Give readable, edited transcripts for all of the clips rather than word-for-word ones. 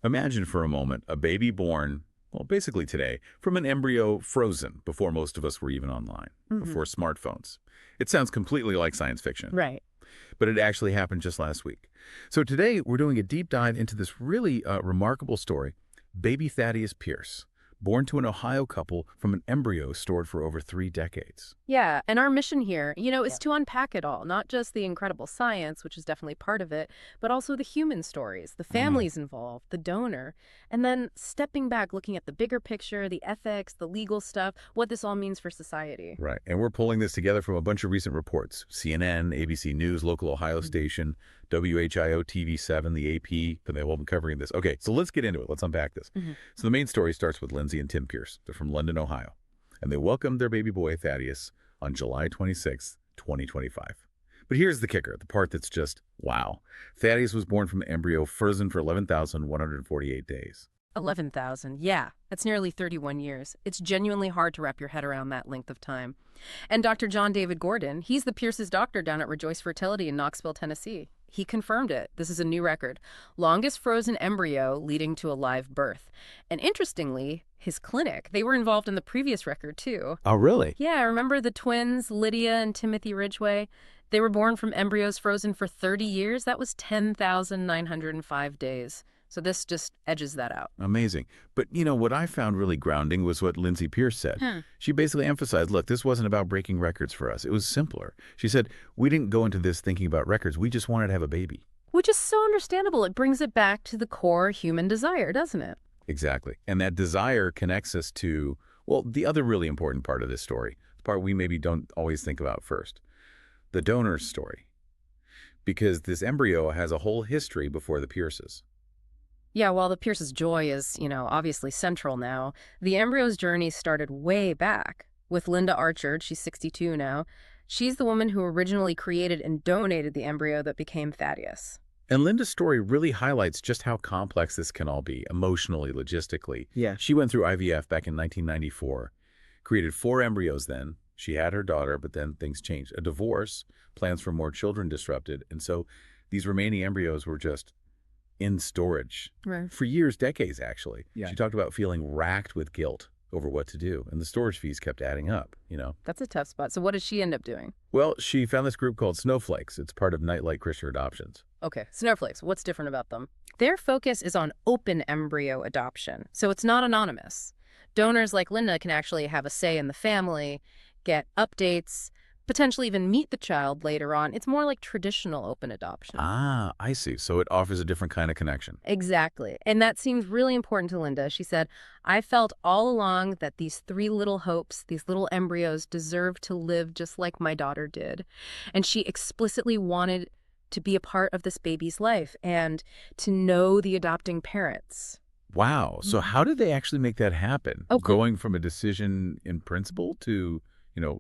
Imagine for a moment a baby born, well, basically today, from an embryo frozen before most of us were even online, Hmm. before smartphones. It sounds completely like science fiction, Right. but it actually happened just last week. So today we're doing a deep dive into this really remarkable story, baby Thaddeus Pierce, born to an Ohio couple from an embryo stored for over 3 decades. Yeah, and our mission here, is Yeah. to unpack it all, not just the incredible science, which is definitely part of it, but also the human stories, the Mm. families involved, the donor, and then stepping back, looking at the bigger picture, the ethics, the legal stuff, what this all means for society. Right. And we're pulling this together from a bunch of recent reports. CNN, ABC News, local Ohio station, WHIO TV7, the AP, and they've all been covering this. Okay, so let's get into it. Let's unpack this. Hmm. So the main story starts with Lindsey and Tim Pierce. They're from London, Ohio. And they welcomed their baby boy, Thaddeus, on July 26, 2025. But here's the kicker, the part that's just, wow. Thaddeus was born from an embryo frozen for 11,148 days. 11,000. Yeah, that's nearly 31 years. It's genuinely hard to wrap your head around that length of time. And Dr. John David Gordon, he's the Pierce's doctor down at Rejoice Fertility in Knoxville, Tennessee. He confirmed it. This is a new record. Longest frozen embryo leading to a live birth. And interestingly, his clinic, they were involved in the previous record too. Oh, really? Yeah, remember the twins, Lydia and Timothy Ridgway? They were born from embryos frozen for 30 years. That was 10,905 days. So this just edges that out. Amazing. But, what I found really grounding was what Lindsey Pierce said. She basically emphasized, look, this wasn't about breaking records for us. It was simpler. She said, we didn't go into this thinking about records. We just wanted to have a baby. Which is so understandable. It brings it back to the core human desire, doesn't it? Exactly. And that desire connects us to, well, the other really important part of this story, the part we maybe don't always think about first, the donor's story. Because this embryo has a whole history before the Pierces. Yeah, while the Pierce's joy is, obviously central now, the embryo's journey started way back with Linda Archard. She's 62 now. She's the woman who originally created and donated the embryo that became Thaddeus. And Linda's story really highlights just how complex this can all be, emotionally, logistically. Yeah. She went through IVF back in 1994, created 4 embryos then. She had her daughter, but then things changed. A divorce, plans for more children disrupted, and so these remaining embryos were just in storage Right. for years, decades, actually. Yeah. She talked about feeling racked with guilt over what to do, and the storage fees kept adding up. That's a tough spot. So what did she end up doing? Well, she found this group called Snowflakes. It's part of Nightlight Christian Adoptions. Okay, snowflakes. What's different about them? Their focus is on open embryo adoption, so it's not anonymous. Donors like Linda can actually have a say in the family, get updates, potentially even meet the child later on. It's more like traditional open adoption. Ah, I see. So it offers a different kind of connection. Exactly. And that seems really important to Linda. She said, I felt all along that these 3 little hopes, these little embryos, deserved to live just like my daughter did. And she explicitly wanted to be a part of this baby's life and to know the adopting parents. Wow. So how did they actually make that happen? Oh, cool. Going from a decision in principle to,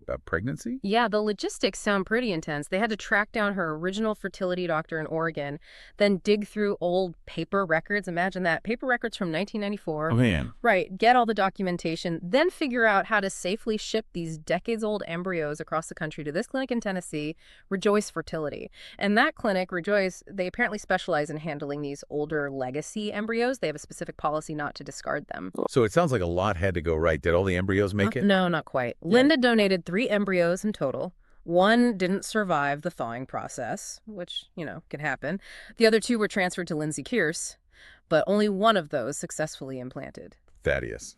a pregnancy? Yeah, the logistics sound pretty intense. They had to track down her original fertility doctor in Oregon, then dig through old paper records. Imagine that. Paper records from 1994. Oh, man. Right. Get all the documentation, then figure out how to safely ship these decades-old embryos across the country to this clinic in Tennessee, Rejoice Fertility. And that clinic, Rejoice, they apparently specialize in handling these older legacy embryos. They have a specific policy not to discard them. So it sounds like a lot had to go right. Did all the embryos make it? No, not quite. Linda donated 3 embryos in total. 1 didn't survive the thawing process, which, can happen. The other 2 were transferred to Lindsey Pierce, but only 1 of those successfully implanted. Thaddeus.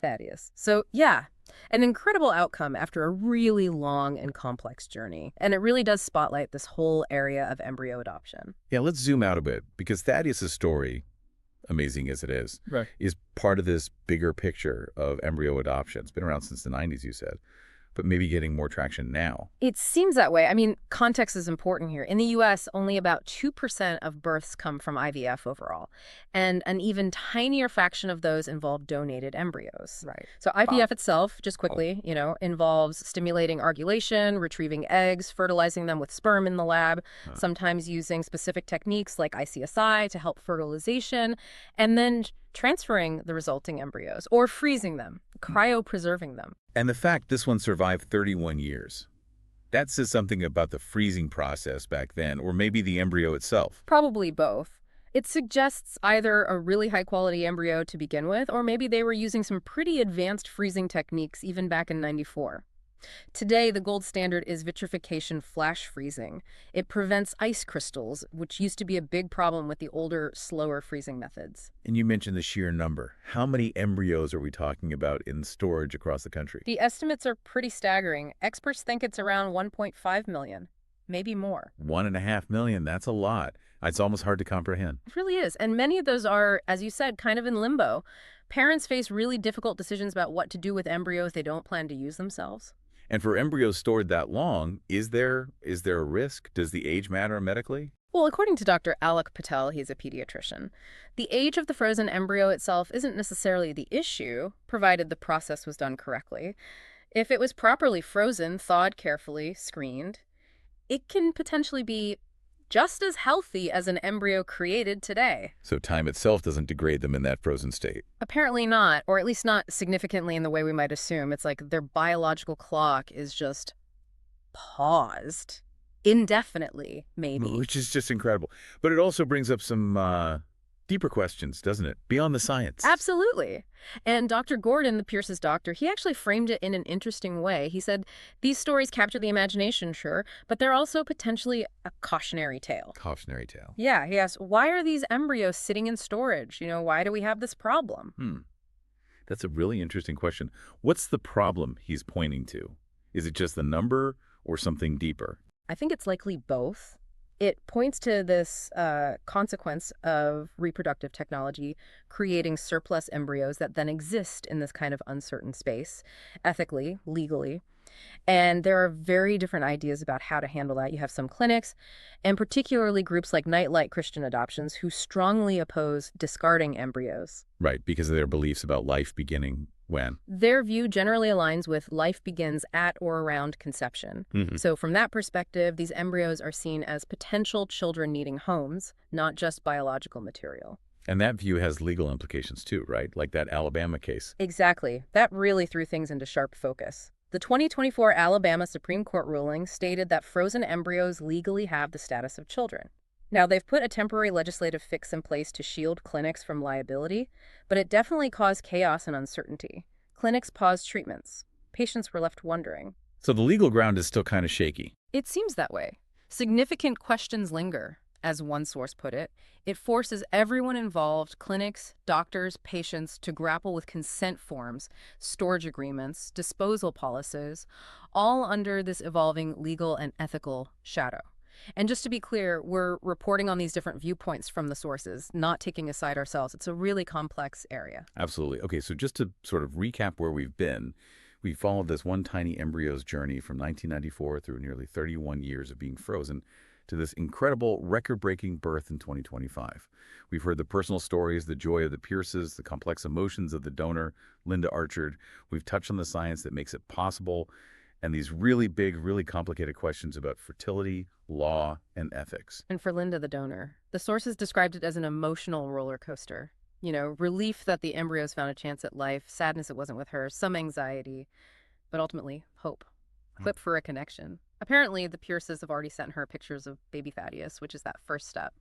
So, yeah, an incredible outcome after a really long and complex journey. And it really does spotlight this whole area of embryo adoption. Yeah, let's zoom out a bit because Thaddeus' story, amazing as it is part of this bigger picture of embryo adoption. It's been around since the 90s, you said, but maybe getting more traction now. It seems that way. I mean, context is important here. In the U.S., only about 2% of births come from IVF overall, and an even tinier fraction of those involve donated embryos. Right. So IVF itself, just quickly, involves stimulating ovulation, retrieving eggs, fertilizing them with sperm in the lab, sometimes using specific techniques like ICSI to help fertilization, and then transferring the resulting embryos or freezing them, cryopreserving them. And the fact this one survived 31 years, that says something about the freezing process back then, or maybe the embryo itself. Probably both. It suggests either a really high-quality embryo to begin with, or maybe they were using some pretty advanced freezing techniques even back in '94. Today, the gold standard is vitrification flash freezing. It prevents ice crystals, which used to be a big problem with the older, slower freezing methods. And you mentioned the sheer number. How many embryos are we talking about in storage across the country? The estimates are pretty staggering. Experts think it's around 1.5 million, maybe more. 1.5 million, that's a lot. It's almost hard to comprehend. It really is. And many of those are, as you said, kind of in limbo. Parents face really difficult decisions about what to do with embryos they don't plan to use themselves. And for embryos stored that long, is there a risk? Does the age matter medically? Well, according to Dr. Alok Patel, he's a pediatrician, the age of the frozen embryo itself isn't necessarily the issue, provided the process was done correctly. If it was properly frozen, thawed carefully, screened, it can potentially be just as healthy as an embryo created today. So time itself doesn't degrade them in that frozen state. Apparently not, or at least not significantly in the way we might assume. It's like their biological clock is just paused indefinitely, maybe. Which is just incredible. But it also brings up some deeper questions, doesn't it? Beyond the science. Absolutely. And Dr. Gordon, the Pierce's doctor, he actually framed it in an interesting way. He said, these stories capture the imagination, sure, but they're also potentially a cautionary tale. Cautionary tale. Yeah, he asked, why are these embryos sitting in storage? Why do we have this problem? That's a really interesting question. What's the problem he's pointing to? Is it just the number or something deeper? I think it's likely both. It points to this consequence of reproductive technology creating surplus embryos that then exist in this kind of uncertain space, ethically, legally. And there are very different ideas about how to handle that. You have some clinics, and particularly groups like Nightlight Christian Adoptions, who strongly oppose discarding embryos. Right, because of their beliefs about life beginning when? Their view generally aligns with life begins at or around conception. So from that perspective, these embryos are seen as potential children needing homes, not just biological material. And that view has legal implications too, right? Like that Alabama case. Exactly. That really threw things into sharp focus. The 2024 Alabama Supreme Court ruling stated that frozen embryos legally have the status of children. Now, they've put a temporary legislative fix in place to shield clinics from liability, but it definitely caused chaos and uncertainty. Clinics paused treatments. Patients were left wondering. So the legal ground is still kind of shaky. It seems that way. Significant questions linger, as one source put it. It forces everyone involved, clinics, doctors, patients, to grapple with consent forms, storage agreements, disposal policies, all under this evolving legal and ethical shadow. And just to be clear, we're reporting on these different viewpoints from the sources, not taking a side ourselves. It's a really complex area. Absolutely. Okay, so just to sort of recap where we've been, we followed this one tiny embryo's journey from 1994 through nearly 31 years of being frozen to this incredible record-breaking birth in 2025. We've heard the personal stories, the joy of the Pierces, the complex emotions of the donor, Linda Archard. We've touched on the science that makes it possible, and these really big, really complicated questions about fertility, law, and ethics. And for Linda, the donor, the sources described it as an emotional roller coaster. Relief that the embryos found a chance at life, sadness it wasn't with her, some anxiety, but ultimately hope. Hope for a connection. Apparently, the Pierces have already sent her pictures of baby Thaddeus, which is that first step.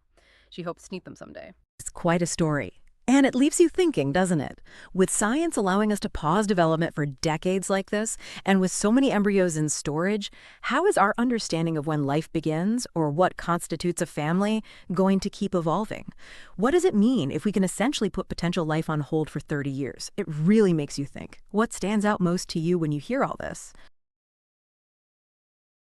She hopes to meet them someday. It's quite a story. And it leaves you thinking, doesn't it? With science allowing us to pause development for decades like this, and with so many embryos in storage, how is our understanding of when life begins, or what constitutes a family, going to keep evolving? What does it mean if we can essentially put potential life on hold for 30 years? It really makes you think. What stands out most to you when you hear all this?